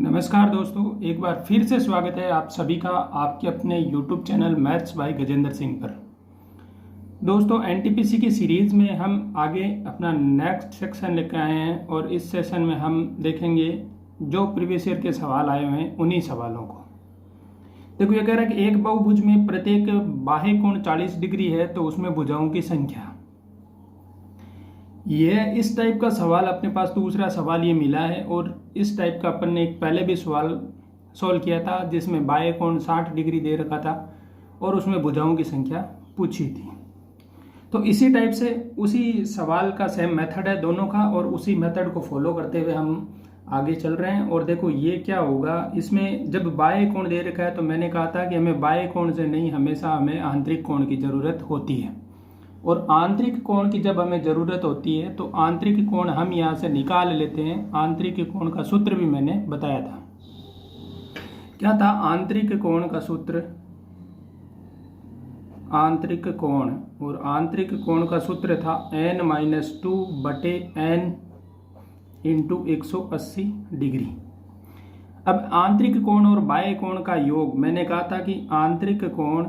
नमस्कार दोस्तों, एक बार फिर से स्वागत है आप सभी का आपके अपने YouTube channel maths by Gajendra Singh पर। दोस्तों, एनटीपीसी की सीरीज़ में हम आगे अपना नेक्स्ट सेक्शन लेकर आए हैं और इस सेशन में हम देखेंगे जो प्रीवियस ईयर के सवाल आए हुए हैं उन्हीं सवालों को। देखो, ये कह रहा है कि एक बहुभुज में प्रत्येक बाह्य कोण 40 डिग्री है तो उसमें भुजाओं की संख्या। यह इस टाइप का सवाल अपने पास दूसरा सवाल ये मिला है और इस टाइप का अपन ने एक पहले भी सवाल सॉल्व किया था जिसमें बाह्य कोण 60 डिग्री दे रखा था और उसमें भुजाओं की संख्या पूछी थी। तो इसी टाइप से उसी सवाल का सेम मेथड है दोनों का और उसी मेथड को फॉलो करते हुए हम आगे चल रहे हैं। और देखो ये क्या होगा, इसमें जब बाह्य कोण दे रखा है तो मैंने कहा था कि हमें बाह्य कोण से नहीं, हमेशा हमें आंतरिक कोण की ज़रूरत होती है। और आंतरिक कोण की जब हमें ज़रूरत होती है तो आंतरिक कोण हम यहाँ से निकाल लेते हैं। आंतरिक कोण का सूत्र भी मैंने बताया था। क्या था आंतरिक कोण का सूत्र? आंतरिक कोण, और आंतरिक कोण का सूत्र था n-2/n इंटू 180 डिग्री। अब आंतरिक कोण और बाह्य कोण का योग, मैंने कहा था कि आंतरिक कोण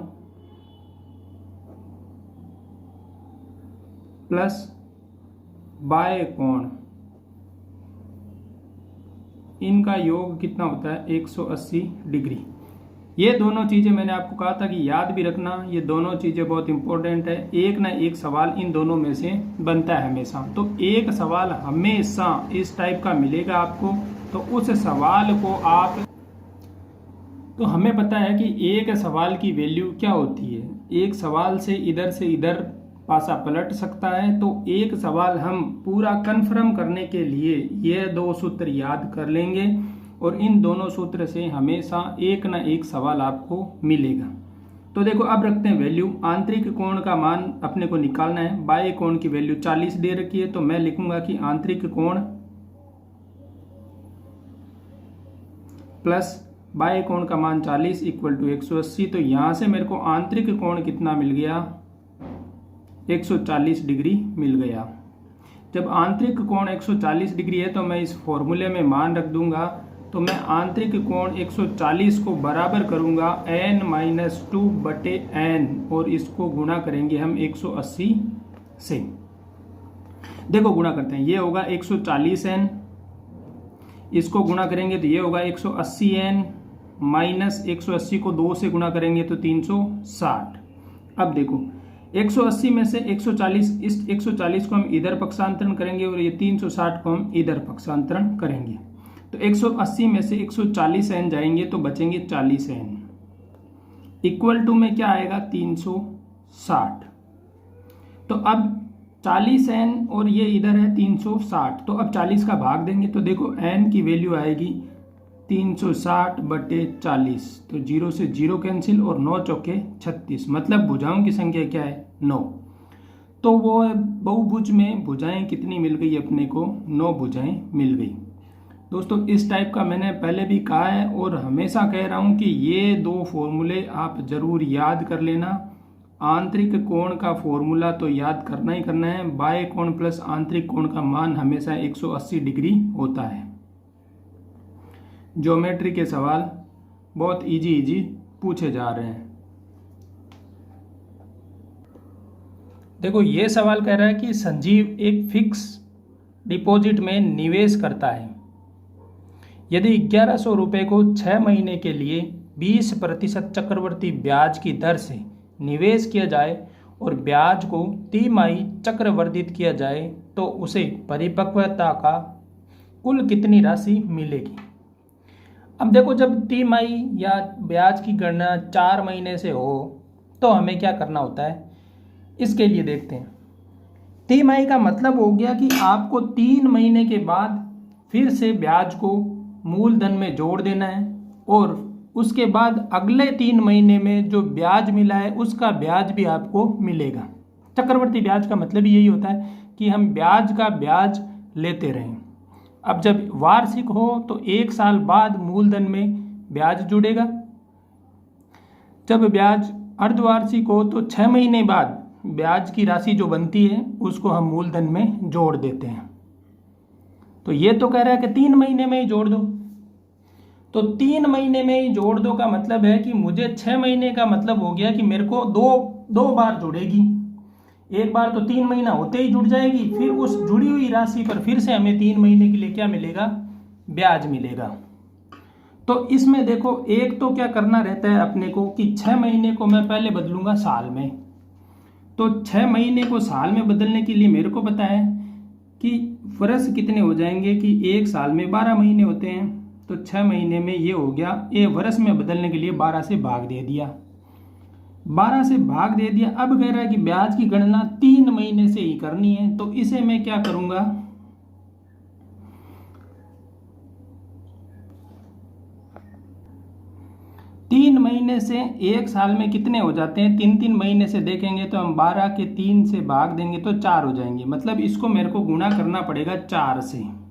प्लस बाह्य कोण, इनका योग कितना होता है? 180 डिग्री। ये दोनों चीज़ें मैंने आपको कहा था कि याद भी रखना, ये दोनों चीज़ें बहुत इंपॉर्टेंट है। एक ना एक सवाल इन दोनों में से बनता है हमेशा। तो एक सवाल हमेशा इस टाइप का मिलेगा आपको, तो उस सवाल को आप, तो हमें पता है कि एक सवाल की वैल्यू क्या होती है। एक सवाल से इधर पासा पलट सकता है। तो एक सवाल हम पूरा कन्फर्म करने के लिए ये दो सूत्र याद कर लेंगे और इन दोनों सूत्र से हमेशा एक ना एक सवाल आपको मिलेगा। तो देखो, अब रखते हैं वैल्यू। आंतरिक कोण का मान अपने को निकालना है। बाह्य कोण की वैल्यू 40 दे रखी है तो मैं लिखूंगा कि आंतरिक कोण प्लस बाह्य कोण का मान 40 इक्वल टू 180। तो यहां से मेरे को आंतरिक कोण कितना मिल गया? 140 डिग्री मिल गया। जब आंतरिक कोण 140 डिग्री है तो मैं इस फॉर्मूले में मान रख दूंगा। तो मैं आंतरिक कोण 140 को बराबर करूंगा n-2/n और इसको गुणा करेंगे हम 180 से। देखो गुणा करते हैं, ये होगा 140n, इसको गुणा करेंगे तो ये होगा 180n माइनस 180 को 2 से गुणा करेंगे तो 360। अब देखो 180 में से 140, इस 140 को हम इधर पक्षांतरण करेंगे और ये 360 को हम इधर पक्षांतरण करेंगे। तो 180 में से 140n जाएंगे तो बचेंगे 40n। इक्वल टू में क्या आएगा? 360। तो अब 40n और ये इधर है 360, तो अब 40 का भाग देंगे तो देखो n की वैल्यू आएगी 360/40। तो 0 से 0 कैंसिल और 9 चौके 36, मतलब भुजाओं की संख्या क्या है? 9। तो वो बहुभुज में भुजाएं कितनी मिल गई अपने को? 9 भुजाएं मिल गई। दोस्तों, इस टाइप का मैंने पहले भी कहा है और हमेशा कह रहा हूं कि ये दो फॉर्मूले आप जरूर याद कर लेना। आंतरिक कोण का फॉर्मूला तो याद करना ही करना है। बाह्य कोण प्लस आंतरिक कोण का मान हमेशा 180 डिग्री होता है। ज्योमेट्री के सवाल बहुत इजी पूछे जा रहे हैं। देखो, ये सवाल कह रहा है कि संजीव एक फिक्स डिपॉजिट में निवेश करता है। यदि 1100 रुपये को 6 महीने के लिए 20% चक्रवर्ती ब्याज की दर से निवेश किया जाए और ब्याज को तिमाही चक्रवर्धित किया जाए तो उसे परिपक्वता का कुल कितनी राशि मिलेगी? अब देखो, जब तिमाही या ब्याज की गणना 4 महीने से हो तो हमें क्या करना होता है, इसके लिए देखते हैं। तिमाही का मतलब हो गया कि आपको 3 महीने के बाद फिर से ब्याज को मूलधन में जोड़ देना है और उसके बाद अगले 3 महीने में जो ब्याज मिला है उसका ब्याज भी आपको मिलेगा। चक्रवर्ती ब्याज का मतलब यही होता है कि हम ब्याज का ब्याज लेते रहें। अब जब वार्षिक हो तो 1 साल बाद मूलधन में ब्याज जुड़ेगा। जब ब्याज अर्धवार्षिक हो तो 6 महीने बाद ब्याज की राशि जो बनती है उसको हम मूलधन में जोड़ देते हैं। तो ये तो कह रहा है कि 3 महीने में ही जोड़ दो। तो 3 महीने में ही जोड़ दो का मतलब है कि मुझे 6 महीने का मतलब हो गया कि मेरे को दो बार जुड़ेगी। एक बार तो 3 महीना होते ही जुड़ जाएगी, फिर उस जुड़ी हुई राशि पर फिर से हमें 3 महीने के लिए क्या मिलेगा, ब्याज मिलेगा। तो इसमें देखो एक तो क्या करना रहता है अपने को कि 6 महीने को मैं पहले बदलूंगा साल में। तो 6 महीने को साल में बदलने के लिए मेरे को पता है कि वर्ष कितने हो जाएंगे कि एक साल में 12 महीने होते हैं। तो 6 महीने में ये हो गया, ये वर्ष में बदलने के लिए 12 से भाग दे दिया, 12 से भाग दे दिया। अब कह रहा है कि ब्याज की गणना 3 महीने से ही करनी है। तो इसे मैं क्या करूंगा, 3 महीने से एक साल में कितने हो जाते हैं, 3 महीने से देखेंगे तो हम 12 के 3 से भाग देंगे तो 4 हो जाएंगे। मतलब इसको मेरे को गुणा करना पड़ेगा 4 से।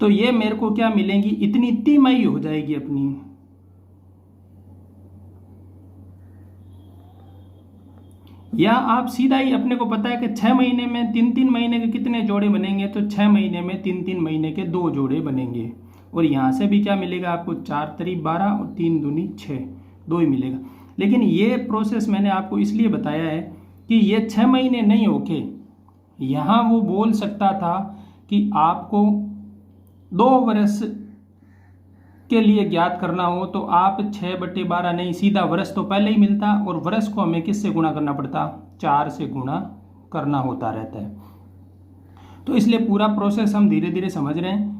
तो ये मेरे को क्या मिलेंगी, इतनी तिमाही हो जाएगी अपनी। या आप सीधा ही, अपने को पता है कि 6 महीने में 3 महीने के कितने जोड़े बनेंगे, तो 6 महीने में 3 महीने के 2 जोड़े बनेंगे। और यहाँ से भी क्या मिलेगा आपको, 4 × 12 और 3 दूनी 6, 2 ही मिलेगा। लेकिन ये प्रोसेस मैंने आपको इसलिए बताया है कि ये 6 महीने नहीं होके यहाँ वो बोल सकता था कि आपको 2 वर्ष के लिए ज्ञात करना हो तो आप 6/12 नहीं, सीधा वर्ष तो पहले ही मिलता, और वर्ष को हमें किससे गुणा करना पड़ता, 4 से गुणा करना होता रहता है। तो इसलिए पूरा प्रोसेस हम धीरे धीरे समझ रहे हैं।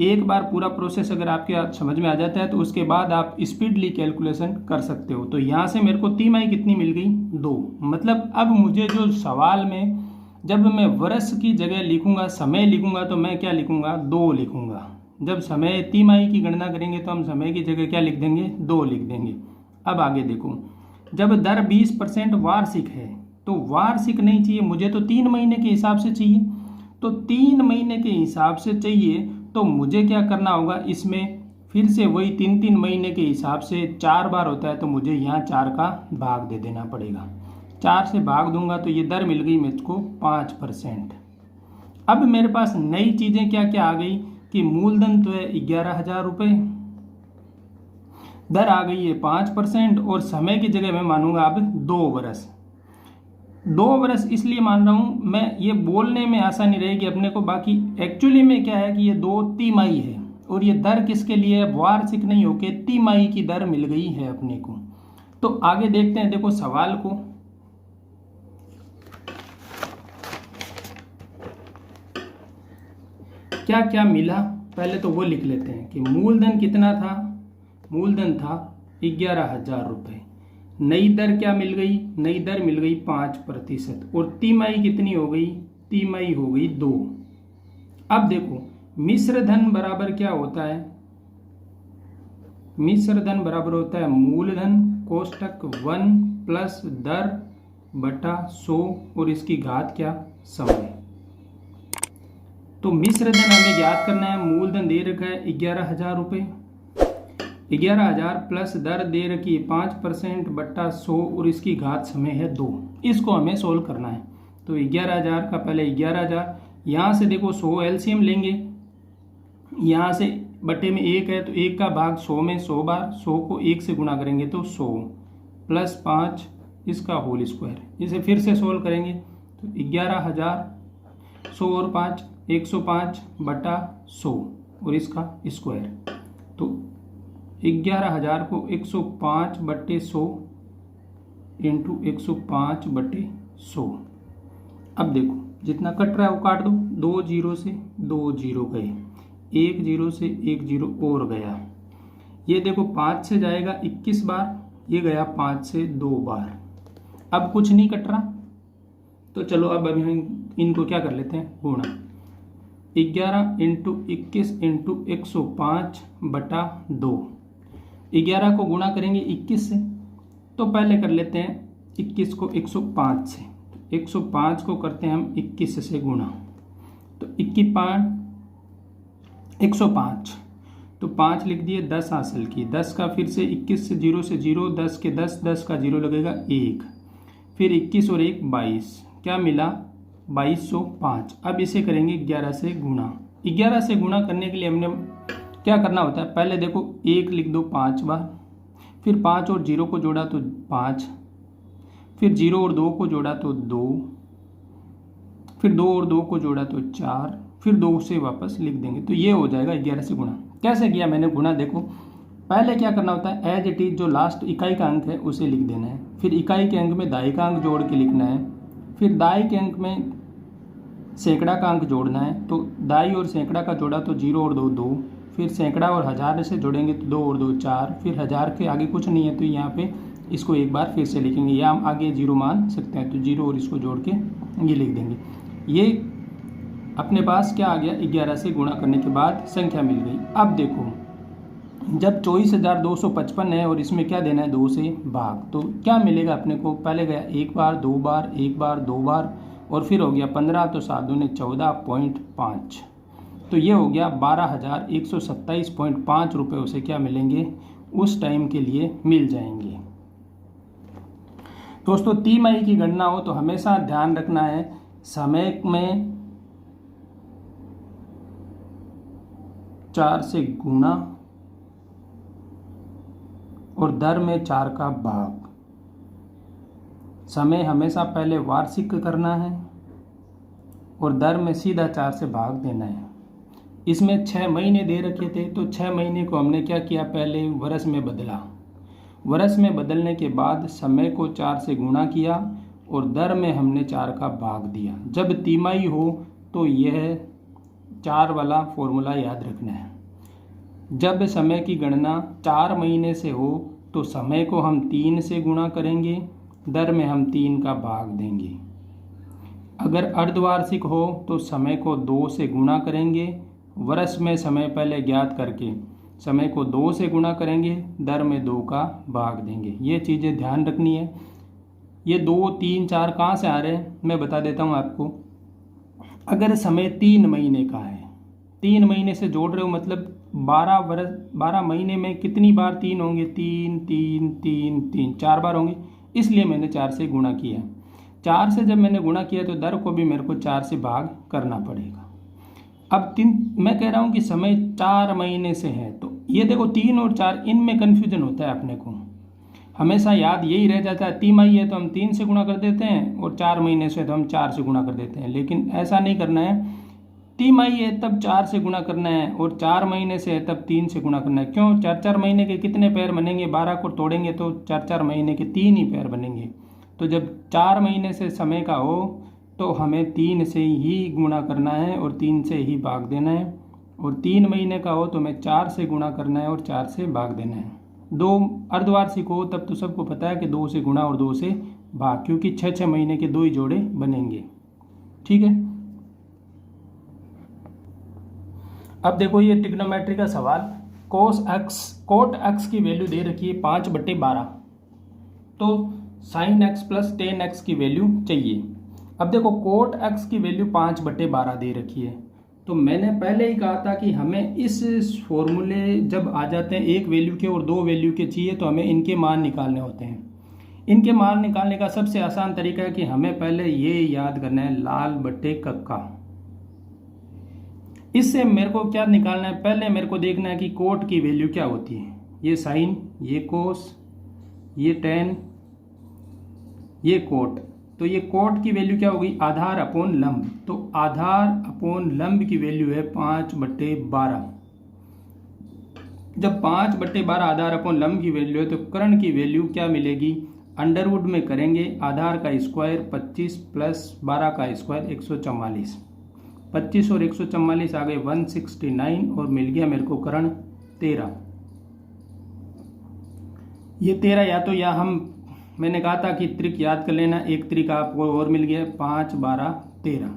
एक बार पूरा प्रोसेस अगर आपके समझ में आ जाता है तो उसके बाद आप स्पीडली कैलकुलेशन कर सकते हो। तो यहाँ से मेरे को तिमाही कितनी मिल गई, 2। मतलब अब मुझे जो सवाल में जब मैं वर्ष की जगह लिखूंगा, समय लिखूंगा, तो मैं क्या लिखूंगा, 2 लिखूंगा। जब समय तिमाही की गणना करेंगे तो हम समय की जगह क्या लिख देंगे, 2 लिख देंगे। अब आगे देखो, जब दर 20% वार्षिक है तो वार्षिक नहीं चाहिए मुझे, तो 3 महीने के हिसाब से चाहिए। तो 3 महीने के हिसाब से चाहिए तो मुझे क्या करना होगा, इसमें फिर से वही 3 महीने के हिसाब से 4 बार होता है, तो मुझे यहाँ 4 का भाग दे देना पड़ेगा। 4 से भाग दूंगा तो ये दर मिल गई मुझको 5%। अब मेरे पास नई चीज़ें क्या क्या आ गई कि मूलधन तो है 11,000 रुपये, दर आ गई है 5%, और समय की जगह मैं मानूंगा अब 2 वर्ष। 2 वर्ष इसलिए मान रहा हूं मैं, ये बोलने में आसानी रहेगी अपने को, बाकी एक्चुअली में क्या है कि ये 2 तिमाही है, और ये दर किसके लिए है, वार्षिक नहीं होके तिमाही की दर मिल गई है अपने को। तो आगे देखते हैं, देखो सवाल को, क्या क्या मिला पहले तो वो लिख लेते हैं कि मूलधन कितना था, मूलधन था 11,000 रुपये। नई दर क्या मिल गई, नई दर मिल गई 5%, और तिमाही कितनी हो गई, तिमाही हो गई 2। अब देखो मिश्र धन बराबर क्या होता है, मिश्र धन बराबर होता है मूलधन कोष्टक 1 प्लस दर बटा 100 और इसकी घात क्या, समय। तो मिश्र धन हमें ज्ञात करना है, मूलधन दे रखा है 11,000 रुपये, 11,000 प्लस दर दे रखी है 5% बटा 100 और इसकी घात समय है 2। इसको हमें सोल्व करना है। तो 11,000 का पहले 11,000, यहाँ से देखो 100 एलसीएम लेंगे, यहाँ से बटे में 1 है तो 1 का भाग 100 में 100 बार, 100 को 1 से गुणा करेंगे तो 100 प्लस 5 इसका होल स्क्वायर। इसे फिर से सोल्व करेंगे तो 11,000 100 और 5 105 बटा 100 और इसका स्क्वायर। तो 11,000 को 105 बटे 100 इंटू 105 बटे 100। अब देखो जितना कट रहा है वो काट दो, 2 जीरो से 2 जीरो गए, 1 जीरो से 1 जीरो और गया। ये देखो 5 से जाएगा 21 बार, ये गया 5 से 2 बार। अब कुछ नहीं कट रहा, तो चलो अब हम इनको क्या कर लेते हैं, गुणा। 11 इंटू 21 इंटू 105 बटा 2। 11 को गुणा करेंगे 21 से, तो पहले कर लेते हैं 21 को 105 से, 105 को करते हैं हम 21 से गुणा, तो 105 तो 5 लिख दिए, 10 हासिल की, 10 का फिर से 21 से 0 से 0, 10 के 10, 10 का 0 लगेगा 1, फिर 21 और 1 22, क्या मिला 2205। अब इसे करेंगे 11 से गुणा। 11 से गुणा करने के लिए हमने क्या करना होता है, पहले देखो 1 लिख दो 5 बार, फिर 5 और 0 को जोड़ा तो 5, फिर 0 और 2 को जोड़ा तो 2, फिर 2 और 2 को जोड़ा तो 4, फिर 2 से वापस लिख देंगे। तो ये हो जाएगा 11 से गुणा। कैसे किया मैंने गुणा, देखो पहले क्या करना होता है, एज इट इज जो लास्ट इकाई का अंक है उसे लिख देना है, फिर इकाई के अंक में दाई का अंक जोड़ के लिखना है, फिर दाई के अंक में सैकड़ा का अंक जोड़ना है। तो दाई और सैकड़ा का जोड़ा तो 0 और 2 2, फिर सैकड़ा और हज़ार से जोड़ेंगे तो 2 और 2 4, फिर हज़ार के आगे कुछ नहीं है तो यहाँ पे इसको एक बार फिर से लिखेंगे, या हम आगे 0 मान सकते हैं तो 0 और इसको जोड़ के ये लिख देंगे। ये अपने पास क्या आ गया, 11 से गुणा करने के बाद संख्या मिल गई। अब देखो जब 24,255 है और इसमें क्या देना है, 2 से भाग, तो क्या मिलेगा अपने को, पहले गया 1 बार 2 बार 1 बार 2 बार और फिर हो गया 15, तो 7 दूने 14.5, तो ये हो गया 12,127.5 रुपये उसे क्या मिलेंगे, उस टाइम के लिए मिल जाएंगे। दोस्तों तिमाही की गणना हो तो हमेशा ध्यान रखना है समय में 4 से गुणा और दर में 4 का भाग। समय हमेशा पहले वार्षिक करना है और दर में सीधा 4 से भाग देना है। इसमें 6 महीने दे रखे थे तो 6 महीने को हमने क्या किया, पहले वर्ष में बदला, वर्ष में बदलने के बाद समय को 4 से गुणा किया और दर में हमने 4 का भाग दिया। जब तिमाही हो तो यह 4 वाला फॉर्मूला याद रखना है। जब समय की गणना 4 महीने से हो तो समय को हम 3 से गुणा करेंगे, दर में हम 3 का भाग देंगे। अगर अर्धवार्षिक हो तो समय को 2 से गुणा करेंगे, वर्ष में समय पहले ज्ञात करके समय को 2 से गुणा करेंगे, दर में 2 का भाग देंगे। ये चीज़ें ध्यान रखनी है। ये 2 3 4 कहाँ से आ रहे हैं मैं बता देता हूँ आपको। अगर समय 3 महीने का है, 3 महीने से जोड़ रहे हो मतलब 12 महीने में कितनी बार 3 होंगे, 3 3 3 3 4 बार होंगे, इसलिए मैंने 4 से गुणा किया। 4 से जब मैंने गुणा किया तो दर को भी मेरे को 4 से भाग करना पड़ेगा। अब मैं कह रहा हूँ कि समय 4 महीने से है, तो ये देखो 3 और 4 इनमें कन्फ्यूजन होता है अपने को, हमेशा याद यही रह जाता है, तिमाही है तो हम 3 से गुणा कर देते हैं और 4 महीने से तो हम 4 से गुणा कर देते हैं, लेकिन ऐसा नहीं करना है। तिमाही है तब 4 से गुणा करना है और 4 महीने से है तब 3 से गुणा करना है। क्यों, 4 मेहने के कितने पैर बनेंगे, 12 को तोड़ेंगे तो 4 महीने के 3 ही पैर बनेंगे। तो जब 4 महीने से समय का हो तो हमें 3 से ही गुणा करना है और 3 से ही भाग देना है, और 3 महीने का हो तो हमें 4 से गुणा करना है और 4 से भाग देना है। 2 अर्धवार्षिक हो तब तो सबको पता है कि 2 से गुणा और 2 से भाग, क्योंकि 6 महीने के 2 ही जोड़े बनेंगे। ठीक है, अब देखो ये ट्रिग्नोमेट्री का सवाल, कोट एक्स की वैल्यू दे रखी है 5/12, तो sine x plus ten x की वैल्यू चाहिए। अब देखो कोट एक्स की वैल्यू 5/12 दे रखी है, तो मैंने पहले ही कहा था कि हमें इस फॉर्मूले जब आ जाते हैं एक वैल्यू के और 2 वैल्यू के चाहिए तो हमें इनके मान निकालने होते हैं। इनके मान निकालने का सबसे आसान तरीका है कि हमें पहले ये याद करना है लाल बट्टे कक्का। इससे मेरे को क्या निकालना है, पहले मेरे को देखना है कि कोट की वैल्यू क्या होती है। ये साइन, ये कोस, ये टेन, ये कोट, तो ये कोट की वैल्यू क्या होगी, आधार अपॉन लंब। तो आधार अपॉन लंब की वैल्यू है 5/12। जब 5/12 आधार अपॉन लंब की वैल्यू है तो कर्ण की वैल्यू क्या मिलेगी, अंडरवुड में करेंगे, आधार का स्क्वायर 25 प्लस 12 का स्क्वायर 144, 25 और 144 आ गए 169 और मिल गया मेरे को कर्ण 13। ये 13 या तो या हम, मैंने कहा था कि त्रिक याद कर लेना, एक त्रिक आपको और मिल गया 5 12 13,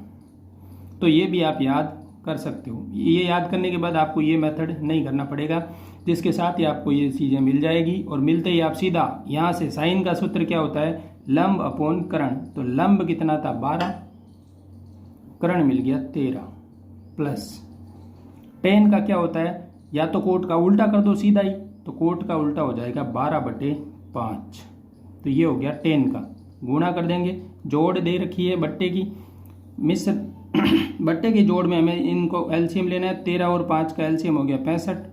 तो ये भी आप याद कर सकते हो। ये याद करने के बाद आपको ये मेथड नहीं करना पड़ेगा, जिसके साथ ही आपको ये चीज़ें मिल जाएगी। और मिलते ही आप सीधा यहाँ से साइन का सूत्र क्या होता है, लंब अपॉन कर्ण, तो लंब कितना था 12, कर्ण मिल गया 13, प्लस टेन का क्या होता है, या तो कोट का उल्टा कर दो सीधा ही, तो कोट का उल्टा हो जाएगा 12/5, तो ये हो गया टेन का, गुणा कर देंगे, जोड़ दे रखी है बट्टे की, मिश्र बट्टे की जोड़ में हमें इनको एलसीएम लेना है, 13 और 5 का एलसीएम हो गया 65,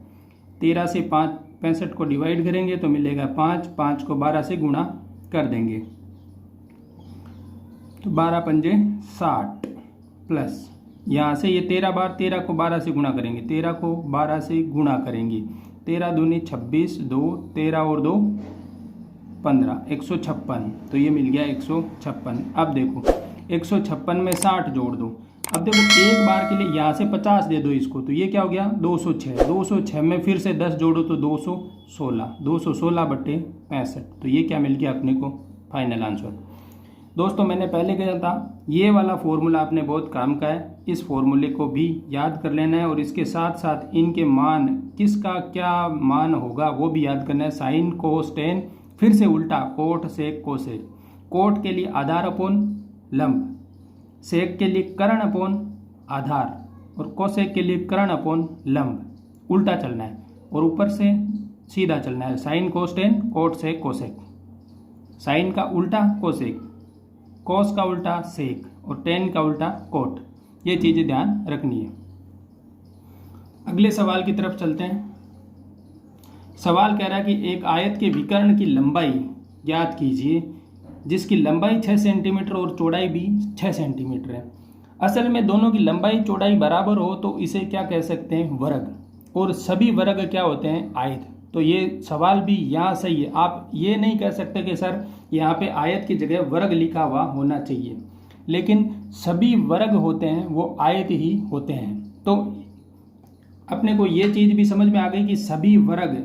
13 से 65 को डिवाइड करेंगे तो मिलेगा 5, 5 को 12 से गुणा कर देंगे तो 12 पंजे 60 प्लस यहाँ से ये 13 बार 13 को 12 से गुणा करेंगे, 13 को 12 से गुणा करेंगे, 13 दूनी 26, 2 13 और 2 15, 156। तो ये मिल गया 156। अब देखो 156 में 60 जोड़ दो। अब देखो एक बार के लिए यहाँ से 50 दे दो इसको, तो ये क्या हो गया 206। 206 में फिर से 10 जोड़ो तो 216, 216 बटे 65। तो ये क्या मिल गया अपने को फाइनल आंसर। दोस्तों मैंने पहले कहा था ये वाला फॉर्मूला आपने बहुत काम का है, इस फॉर्मूले को भी याद कर लेना है और इसके साथ साथ इनके मान किसका क्या मान होगा वो भी याद करना है। साइन कोस टेन, फिर से उल्टा कोट सेक कोसेक। कोट के लिए आधार अपोन लंब, सेक के लिए कर्ण अपोन आधार और कोसेक के लिए कर्ण अपोन लंब। उल्टा चलना है और ऊपर से सीधा चलना है। Sine cos tan, cot sec cosec. Sine का उल्टा कोसेक, कोस का उल्टा सेक और टेन का उल्टा कोट। ये चीज़ें ध्यान रखनी है। अगले सवाल की तरफ चलते हैं। सवाल कह रहा है कि एक आयत के विकर्ण की लंबाई ज्ञात कीजिए जिसकी लंबाई 6 सेंटीमीटर और चौड़ाई भी 6 सेंटीमीटर है। असल में दोनों की लंबाई चौड़ाई बराबर हो तो इसे क्या कह सकते हैं वर्ग, और सभी वर्ग क्या होते हैं आयत। तो ये सवाल भी यहाँ सही है। आप ये नहीं कह सकते कि सर यहाँ पे आयत की जगह वर्ग लिखा हुआ होना चाहिए, लेकिन सभी वर्ग होते हैं वो आयत ही होते हैं। तो अपने को ये चीज़ भी समझ में आ गई कि सभी वर्ग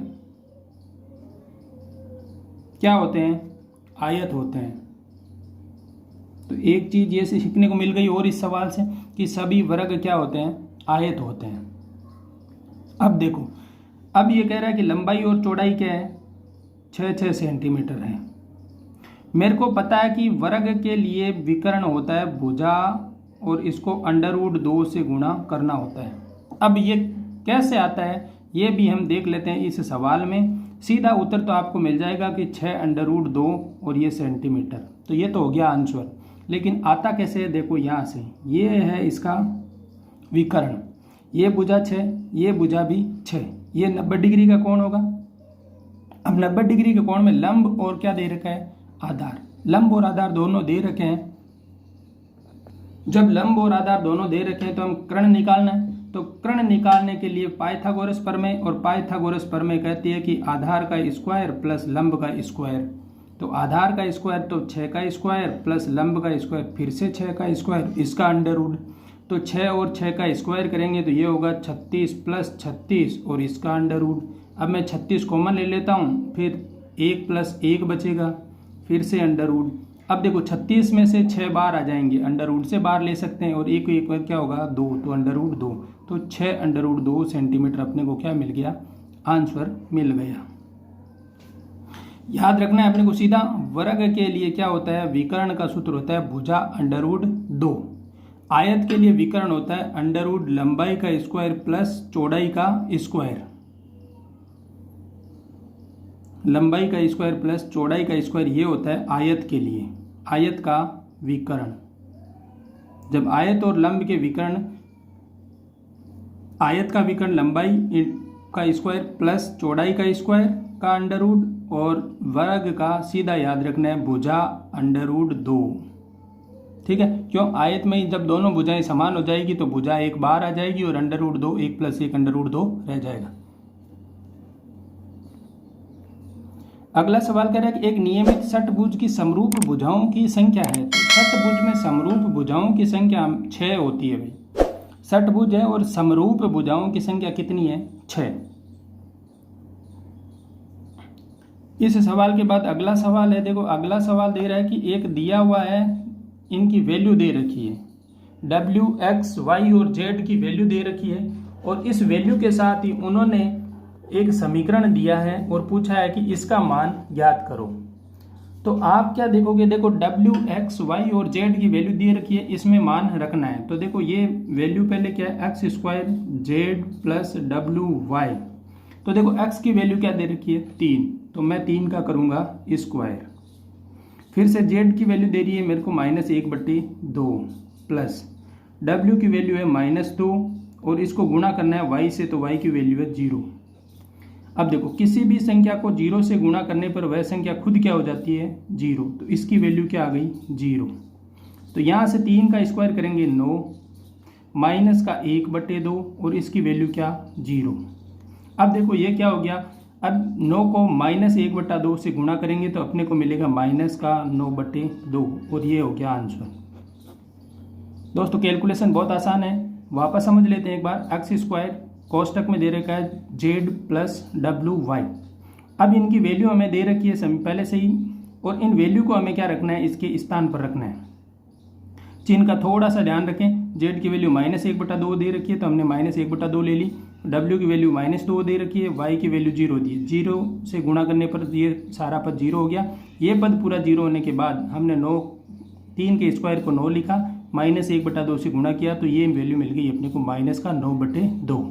क्या होते हैं आयत होते हैं। तो एक चीज़ ये से सीखने को मिल गई और इस सवाल से कि सभी वर्ग क्या होते हैं आयत होते हैं। अब देखो, अब ये कह रहा है कि लंबाई और चौड़ाई क्या है 6-6 सेंटीमीटर है। मेरे को पता है कि वर्ग के लिए विकर्ण होता है भुजा और इसको √2 से गुणा करना होता है। अब ये कैसे आता है ये भी हम देख लेते हैं इस सवाल में। सीधा उत्तर तो आपको मिल जाएगा कि 6√2 और ये सेंटीमीटर। तो ये तो हो गया आंसर, लेकिन आता कैसे है देखो यहाँ से। ये है इसका विकर्ण, ये भुजा 6, ये भुजा भी 6, ये 90 डिग्री का कोण होगा। अब 90 डिग्री के कोण में लंब और क्या दे रखा है आधार। लंब और आधार दोनों दे रखे हैं। जब लंब और आधार दोनों दे रखे हैं तो हम कर्ण निकालना है। तो कर्ण निकालने के लिए पाइथागोरस प्रमेय, और पाइथागोरस प्रमेय कहती है कि आधार का स्क्वायर प्लस लंब का स्क्वायर। तो आधार का स्क्वायर तो 6 का स्क्वायर प्लस लंब का स्क्वायर फिर से 6 का स्क्वायर, इसका अंडर। तो 6 और 6 का स्क्वायर करेंगे तो ये होगा 36 प्लस 36 और इसका अंडर। अब मैं 36 कॉमन ले लेता हूँ, फिर 1 प्लस 1 बचेगा, फिर से अंडर। अब देखो 36 में से 6 बार आ जाएंगे, अंडर से बाहर ले सकते हैं और एक क्या होगा 2, तो अंडर 2। तो 6√2 सेंटीमीटर अपने को क्या मिल गया आंसर मिल गया। याद रखना है अपने को सीधा वर्ग के लिए क्या होता है विकर्ण का सूत्र होता है भुजा √2। आयत के लिए विकर्ण होता है √ लंबाई का स्क्वायर प्लस चौड़ाई का स्क्वायर। लंबाई का स्क्वायर प्लस चौड़ाई का स्क्वायर ये होता है आयत के लिए, आयत का विकर्ण। जब आयत और लंब के विकर्ण, आयत का विकर्ण लंबाई का स्क्वायर प्लस चौड़ाई का स्क्वायर का अंडर रूट, और वर्ग का सीधा याद रखना है भुजा √2। ठीक है, क्यों आयत में जब दोनों भुजाएं समान हो जाएगी तो भुजा एक बाहर आ जाएगी और √2 1 + 1 √2 रह जाएगा। अगला सवाल कह रहा है कि एक नियमित षटभुज की समरूप भुजाओं की संख्या है। तो षटभुज में समरूप भुजाओं की संख्या 6 होती है भाई। षटभुज है और समरूप भुजाओं की संख्या कितनी है 6। इस सवाल के बाद अगला सवाल है। देखो अगला सवाल दे रहा है कि एक दिया हुआ है, इनकी वैल्यू दे रखी है, W, X, Y और Z की वैल्यू दे रखी है, और इस वैल्यू के साथ ही उन्होंने एक समीकरण दिया है और पूछा है कि इसका मान ज्ञात करो। तो आप क्या देखोगे, देखो W, X, Y और Z की वैल्यू दे रखी है, इसमें मान रखना है। तो देखो ये वैल्यू पहले क्या है x² Z + WY। तो देखो x की वैल्यू क्या दे रखी है 3, तो मैं 3 का करूँगा स्क्वायर। फिर से Z की वैल्यू दे रही है मेरे को -1/2 प्लस W की वैल्यू है -2 और इसको गुणा करना है y से, तो y की वैल्यू है 0। अब देखो किसी भी संख्या को 0 से गुणा करने पर वह संख्या खुद क्या हो जाती है 0, तो इसकी वैल्यू क्या आ गई 0। तो यहाँ से 3 का स्क्वायर करेंगे 9, माइनस का 1/2 और इसकी वैल्यू क्या 0। अब देखो ये क्या हो गया, अब 9 को -1/2 से गुणा करेंगे तो अपने को मिलेगा माइनस का 9/2 और ये हो गया आंसर। दोस्तों कैलकुलेशन बहुत आसान है, वापस समझ लेते हैं एक बार। x² कोष्टक में दे रखा है z + WY। अब इनकी वैल्यू हमें दे रखी है पहले से ही, और इन वैल्यू को हमें क्या रखना है, इसके स्थान पर रखना है। चिन्ह का थोड़ा सा ध्यान रखें, z की वैल्यू -1/2 दे रखी है तो हमने -1/2 ले ली, w की वैल्यू -2 दे रखी है, y की वैल्यू 0 दी है। 0 से गुणा करने पर ये सारा पद 0 हो गया। ये पद पूरा 0 होने के बाद हमने 3 के स्क्वायर को 9 लिखा, -1/2 से गुणा किया तो ये वैल्यू मिल गई अपने को -9/2।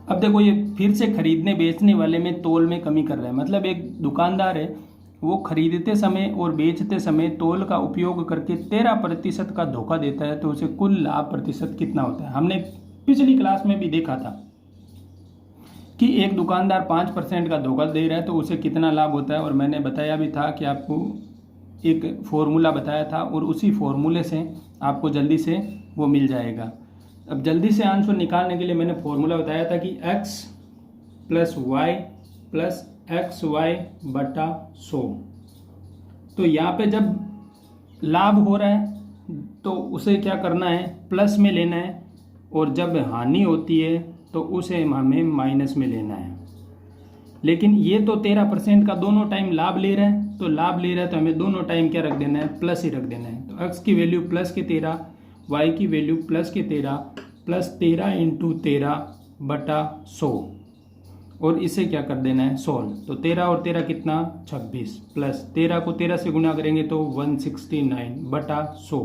अब देखो ये फिर से खरीदने बेचने वाले में तोल में कमी कर रहा है। मतलब एक दुकानदार है, वो खरीदते समय और बेचते समय तोल का उपयोग करके 13% का धोखा देता है, तो उसे कुल लाभ प्रतिशत कितना होता है। हमने पिछली क्लास में भी देखा था कि एक दुकानदार 5% का धोखा दे रहा है तो उसे कितना लाभ होता है, और मैंने बताया भी था कि आपको एक फॉर्मूला बताया था और उसी फॉर्मूले से आपको जल्दी से वो मिल जाएगा। अब जल्दी से आंसर निकालने के लिए मैंने फॉर्मूला बताया था कि x + y + xy/100। तो यहाँ पे जब लाभ हो रहा है तो उसे क्या करना है, प्लस में लेना है, और जब हानि होती है तो उसे हमें माइनस में लेना है। लेकिन ये तो 13% का दोनों टाइम लाभ ले रहा है, तो लाभ ले रहा है तो हमें दोनों टाइम क्या रख देना है, प्लस ही रख देना है। तो x की वैल्यू +13, y की वैल्यू +13 + 13 × 13/100, और इसे क्या कर देना है सोल्व। तो 13 और 13 कितना 26, प्लस 13 को 13 से गुणा करेंगे तो 169/100,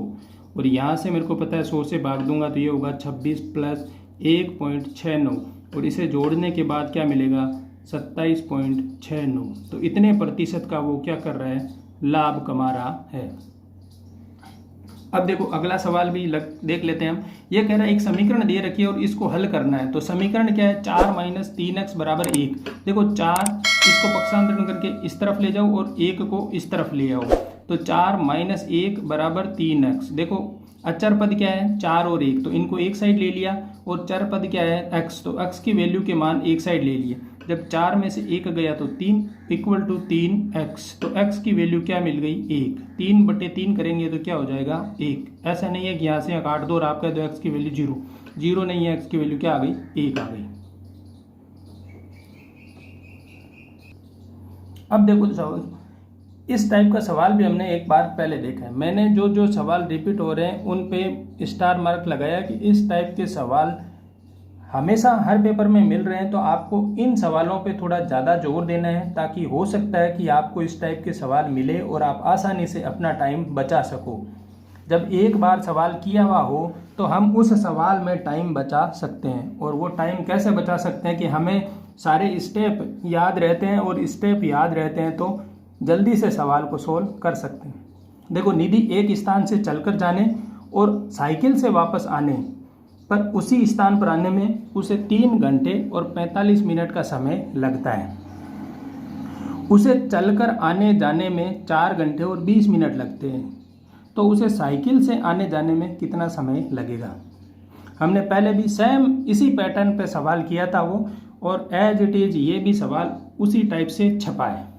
और यहाँ से मेरे को पता है 100 से भाग दूंगा तो ये होगा 26 + 1.69, और इसे जोड़ने के बाद क्या मिलेगा 27.69। तो इतने प्रतिशत का वो क्या कर रहा है, लाभ कमा रहा है। अब देखो अगला सवाल भी देख लेते हैं हम। ये कह रहा है एक समीकरण दे रखी है और इसको हल करना है। तो समीकरण क्या है, 4 - 3x = 1। देखो 4 इसको पक्षांतरण करके इस तरफ ले जाओ और 1 को इस तरफ ले आओ, तो 4 - 1 = 3x। देखो अचर पद क्या है 4 और 1, तो इनको एक साइड ले लिया, और चर पद क्या है x, तो x की वैल्यू के मान एक साइड ले लिए। जब 4 में से 1 गया तो 3 = 3x, तो x की वैल्यू क्या मिल गई 1। 3/3 करेंगे तो क्या हो जाएगा 1। ऐसा नहीं है कि यहाँ से काट दो और आपका तो x की वैल्यू 0 नहीं है, x की वैल्यू क्या आ गई 1 आ गई। अब देखो इस टाइप का सवाल भी हमने एक बार पहले देखा है। मैंने जो सवाल रिपीट हो रहे हैं उन पे स्टार मार्क लगाया कि इस टाइप के सवाल हमेशा हर पेपर में मिल रहे हैं, तो आपको इन सवालों पे थोड़ा ज़्यादा जोर देना है, ताकि हो सकता है कि आपको इस टाइप के सवाल मिले और आप आसानी से अपना टाइम बचा सको। जब एक बार सवाल किया हुआ हो तो हम उस सवाल में टाइम बचा सकते हैं, और वो टाइम कैसे बचा सकते हैं कि हमें सारे स्टेप याद रहते हैं, और स्टेप याद रहते हैं तो जल्दी से सवाल को सोल्व कर सकते हैं। देखो निधि एक स्थान से चलकर जाने और साइकिल से वापस आने पर उसी स्थान पर आने में उसे 3 घंटे और 45 मिनट का समय लगता है। उसे चलकर आने जाने में 4 घंटे और 20 मिनट लगते हैं, तो उसे साइकिल से आने जाने में कितना समय लगेगा। हमने पहले भी सेम इसी पैटर्न पे सवाल किया था वो, और एज इट इज ये भी सवाल उसी टाइप से छपा है।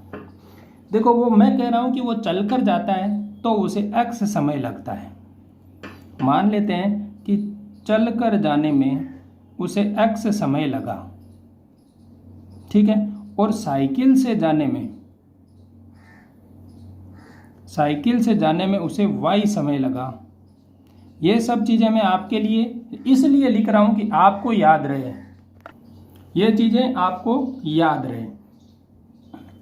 देखो वो मैं कह रहा हूँ कि वो चलकर जाता है तो उसे x समय लगता है। मान लेते हैं कि चलकर जाने में उसे x समय लगा, ठीक है, और साइकिल से जाने में उसे y समय लगा। ये सब चीज़ें मैं आपके लिए इसलिए लिख रहा हूँ कि आपको याद रहे, ये चीज़ें आपको याद रहे।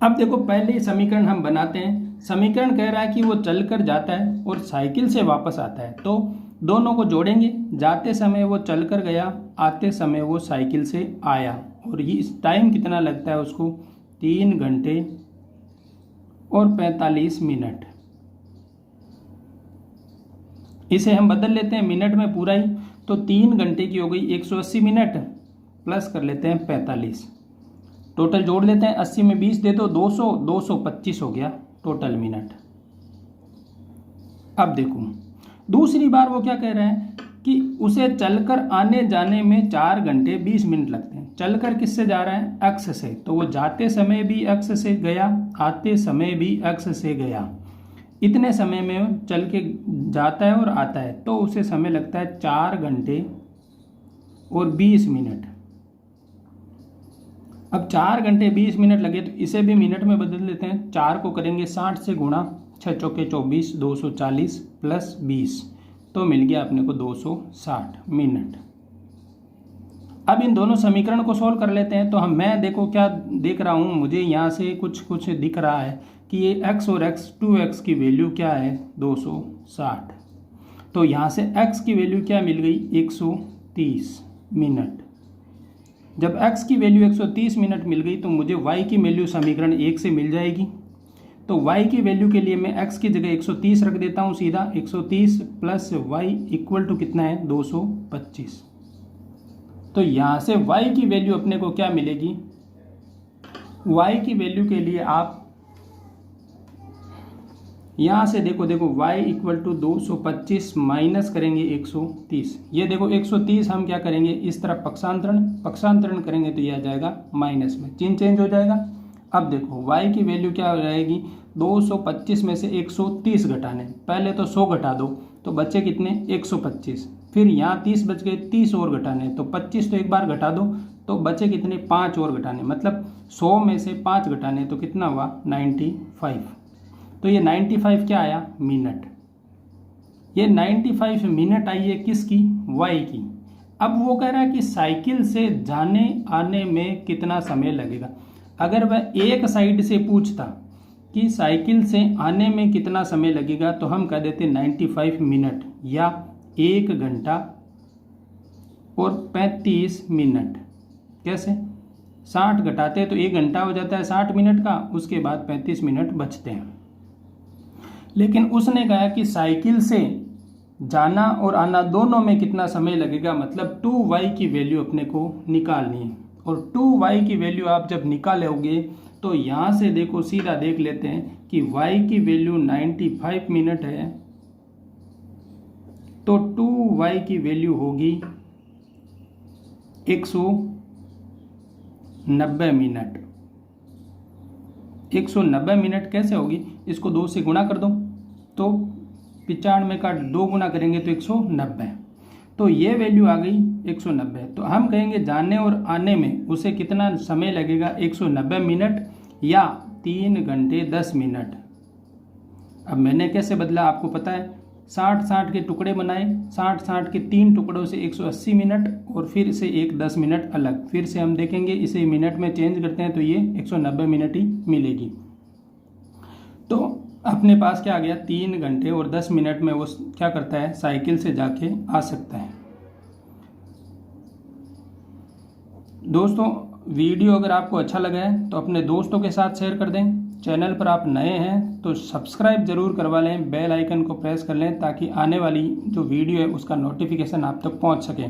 अब देखो पहले समीकरण हम बनाते हैं। समीकरण कह रहा है कि वो चलकर जाता है और साइकिल से वापस आता है, तो दोनों को जोड़ेंगे। जाते समय वो चलकर गया, आते समय वो साइकिल से आया, और ये इस टाइम कितना लगता है उसको 3 घंटे और 45 मिनट। इसे हम बदल लेते हैं मिनट में पूरा ही, तो 3 घंटे की हो गई 180 मिनट, प्लस कर लेते हैं 45, टोटल जोड़ लेते हैं। 80 में 20 दे दो 200, 225 हो गया टोटल मिनट। अब देखो दूसरी बार वो क्या कह रहे हैं कि उसे चलकर आने जाने में 4 घंटे 20 मिनट लगते हैं। चलकर किससे जा रहा है? एक्स से, तो वो जाते समय भी एक्स से गया, आते समय भी एक्स से गया। इतने समय में चल के जाता है और आता है, तो उसे समय लगता है 4 घंटे और 20 मिनट। अब 4 घंटे 20 मिनट लगे तो इसे भी मिनट में बदल देते हैं। 4 को करेंगे 60 से गुणा, 6 चौके 24, 240 प्लस 20, तो मिल गया अपने को 260 मिनट। अब इन दोनों समीकरण को सोल्व कर लेते हैं। तो मैं देखो क्या देख रहा हूँ, मुझे यहाँ से कुछ दिख रहा है कि ये x और x 2x की वैल्यू क्या है? 260। तो यहाँ से x की वैल्यू क्या मिल गई? 130 मिनट। जब x की वैल्यू 130 मिनट मिल गई तो मुझे y की वैल्यू समीकरण 1 से मिल जाएगी। तो y की वैल्यू के लिए मैं x की जगह 130 रख देता हूँ सीधा। 130 प्लस y इक्वल टू कितना है? 225। तो यहाँ से y की वैल्यू अपने को क्या मिलेगी? y की वैल्यू के लिए आप यहाँ से देखो y इक्वल टू 225 माइनस करेंगे 130। ये देखो 130 हम क्या करेंगे? इस तरफ पक्षांतरण करेंगे तो ये आ जाएगा माइनस में, चिन्ह चेंज हो जाएगा। अब देखो y की वैल्यू क्या हो जाएगी? 225 में से 130 घटाने, पहले तो 100 घटा दो तो बचे कितने? 125। फिर यहाँ 30 बच गए, 30 और घटाने, तो 25 तो एक बार घटा दो तो बचे कितने? 5 और घटाने, मतलब 100 में से 5 घटाने तो कितना हुआ? 95। तो ये 95 क्या आया? मिनट। ये 95 मिनट आई है किसकी? y की। अब वो कह रहा है कि साइकिल से जाने आने में कितना समय लगेगा। अगर वह एक साइड से पूछता कि साइकिल से आने में कितना समय लगेगा तो हम कह देते 95 मिनट या 1 घंटा और 35 मिनट। कैसे? 60 घटाते तो 1 घंटा हो जाता है 60 मिनट का, उसके बाद 35 मिनट बचते हैं। लेकिन उसने कहा कि साइकिल से जाना और आना दोनों में कितना समय लगेगा, मतलब 2y की वैल्यू अपने को निकालनी है। और 2y की वैल्यू आप जब निकालोगे तो यहाँ से देखो सीधा देख लेते हैं कि y की वैल्यू 95 मिनट है, तो 2y की वैल्यू होगी 190 मिनट। 190 मिनट कैसे होगी? इसको 2 से गुणा कर दो तो 95 का 2 गुना करेंगे तो 190, तो ये वैल्यू आ गई 190। तो हम कहेंगे जाने और आने में उसे कितना समय लगेगा? 190 मिनट या 3 घंटे 10 मिनट। अब मैंने कैसे बदला आपको पता है, 60-60 के टुकड़े बनाए, 60-60 के 3 टुकड़ों से 180 मिनट और फिर से एक 10 मिनट अलग। फिर से हम देखेंगे इसे मिनट में चेंज करते हैं तो ये 190 मिनट ही मिलेगी। तो अपने पास क्या आ गया? 3 घंटे और 10 मिनट में वो क्या करता है? साइकिल से जाके आ सकता है। दोस्तों वीडियो अगर आपको अच्छा लगा है तो अपने दोस्तों के साथ शेयर कर दें। चैनल पर आप नए हैं तो सब्सक्राइब जरूर करवा लें, बेल आइकन को प्रेस कर लें ताकि आने वाली जो वीडियो है उसका नोटिफिकेशन आप तक पहुंच सके।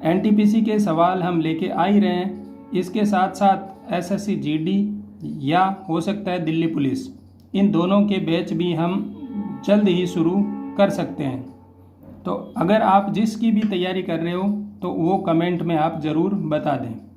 एनटीपीसी के सवाल हम लेके आ ही रहे हैं, इसके साथ साथ एसएससी जीडी या हो सकता है दिल्ली पुलिस, इन दोनों के बैच भी हम जल्द ही शुरू कर सकते हैं। तो अगर आप जिसकी भी तैयारी कर रहे हो तो वो कमेंट में आप ज़रूर बता दें।